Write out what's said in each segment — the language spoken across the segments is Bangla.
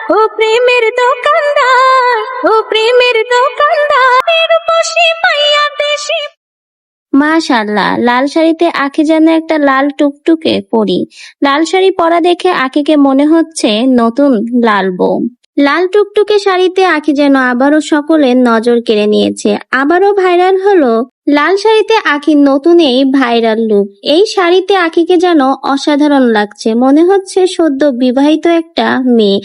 ও প্রেমের দোকানদার, ও প্রেমের দোকানদার, বসে মাইয়া দেশে। মাশাআল্লাহ, লাল শাড়িতে আঁখি যেন একটা লাল টুকটুকে পরি। লাল শাড়ি পরা দেখে আঁখিকে মনে হচ্ছে নতুন লাল বউ। লাল টুকটুকে শাড়িতে আঁখি যেন আবারও সকলের নজর কেড়ে নিয়েছে। আবারও ভাইরাল হলো লাল শাড়িতে আঁখির নতুন এই ভাইরাল লুক। এই শাড়িতে আঁখিকে যেন অসাধারণ লাগছে, মনে হচ্ছে সদ্য বিবাহিত একটা মেয়ে।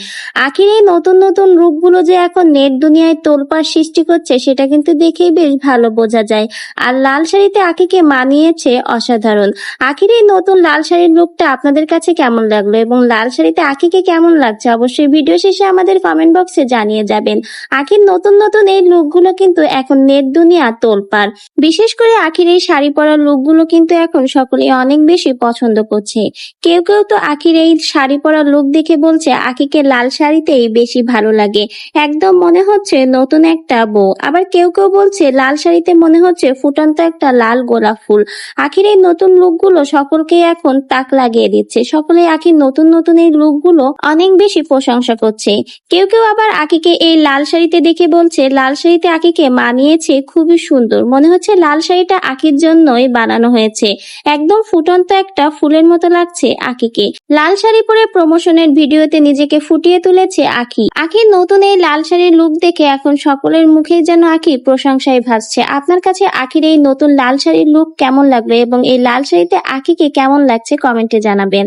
আঁখির এই নতুন নতুন রূপগুলো যে এখন নেট দুনিয়ায় তোলপাড় সৃষ্টি করছে সেটা কিন্তু দেখেই বেশ ভালো বোঝা যায়। আর লাল শাড়িতে আঁখিকে মানিয়েছে অসাধারণ। আঁখির এই নতুন লাল শাড়ির লুকটা আপনাদের কাছে কেমন লাগলো এবং লাল শাড়িতে আঁখিকে কেমন লাগছে অবশ্যই ভিডিও শেষে আমাদের কমেন্ট বক্সে জানিয়ে যাবেন। আঁখির নতুন নতুন এই লুকগুলো কিন্তু এখন নেট দুনিয়া তোলপাড়। বিশেষ করে আঁখির এই শাড়ি পরা লুকগুলো কিন্তু এখন সকলেই অনেক বেশি পছন্দ করছে। কেউ কেউ তো আঁখির এই শাড়ি পরা লুক দেখে বলছে আঁখিকে লাল শাড়িতেই বেশি ভালো লাগে, একদম মনে হচ্ছে নতুন একটা বউ। আবার কেউ কেউ বলছে লাল শাড়িতে মনে হচ্ছে ফুটন্ত একটা লাল গোলাপ ফুল। আঁখির এই নতুন লুকগুলো সকলকেই এখন তাক লাগিয়ে দিচ্ছে। সকলেই আঁখির নতুন নতুন এই লুকগুলো অনেক বেশি প্রশংসা করছে। কেউ কেউ আবার আঁখিকে এই লাল শাড়িতে দেখে বলছে লাল শাড়িতে আঁখিকে মানিয়েছে, খুবই সুন্দর, মনে হচ্ছে লাল শাড়িটা আঁখির জন্যই বানানো হয়েছে, একদম ফুটন্ত একটা ফুলের মতো লাগছে আঁখিকে। লাল শাড়ি পরে প্রমোশনের ভিডিওতে নিজেকে ফুটিয়ে তুলেছে আঁখি। আঁখির নতুন এই লাল শাড়ির লুক দেখে এখন সকলের মুখেই যেন আঁখি প্রশংসায় ভাসছে। আপনার কাছে আঁখির এই নতুন লাল শাড়ির লুক কেমন লাগলো এবং এই লাল শাড়িতে আঁখিকে কেমন লাগছে কমেন্টে জানাবেন।